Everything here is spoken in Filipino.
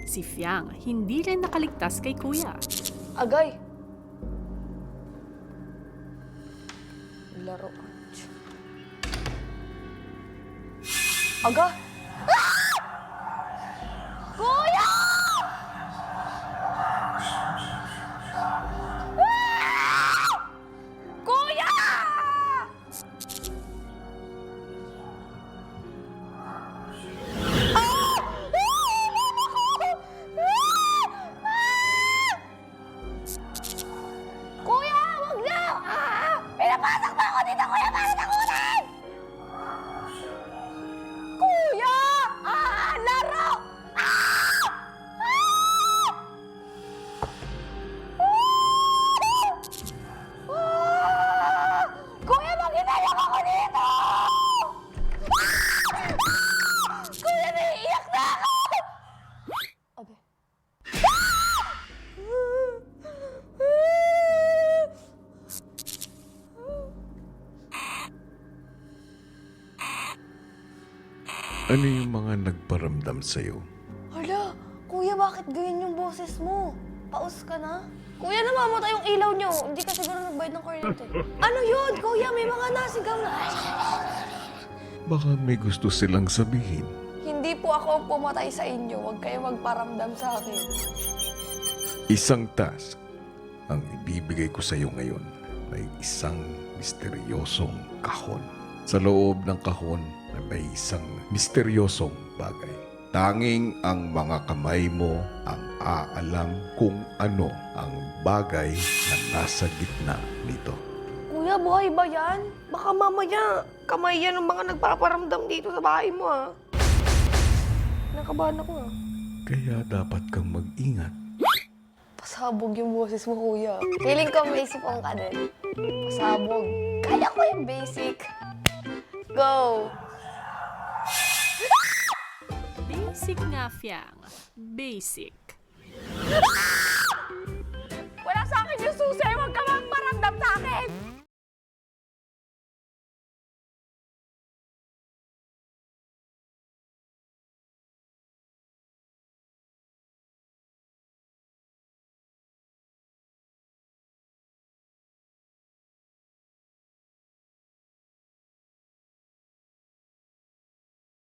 Si Fiang hindi rin nakaligtas kay kuya. Agay! Laro. Aga! Kuya! Kuya! Kuya, wag na! Pinapasok ba ako dito, kuya, para takutin? Kuya! Laro! Kuya, mag-inayang ako dito! Kuya, naiiyak na ako! Abe. Ano yung mga nagparamdam sa'yo? Hala, kuya, bakit ganyan yung boses mo? Paus ka na? Kuya, namamatay yung ilaw nyo. Hindi ka siguro nagbayad ng kuryente. Ano yun, kuya? May mga nasigaw na. Baka may gusto silang sabihin. Hindi po ako ang pumatay sa inyo. Huwag kayo magparamdam sa akin. Isang task ang ibibigay ko sa'yo ngayon ay isang misteryosong kahon. Sa loob ng kahon ay may isang misteryosong bagay. Tanging ang mga kamay mo ang aalam kung ano ang bagay na nasa gitna nito. Kuya, buhay ba yan? Baka mamaya kamay yan ng mga nagpaparamdam dito sa bahay mo, ha? Nakabahan ako, ha? Kaya dapat kang mag-ingat. Pasabog yung boses mo, kuya. Feeling ko may sipong ka din. Pasabog. Kaya ko yung basic. Go! Basic nga, Fiang. Basic.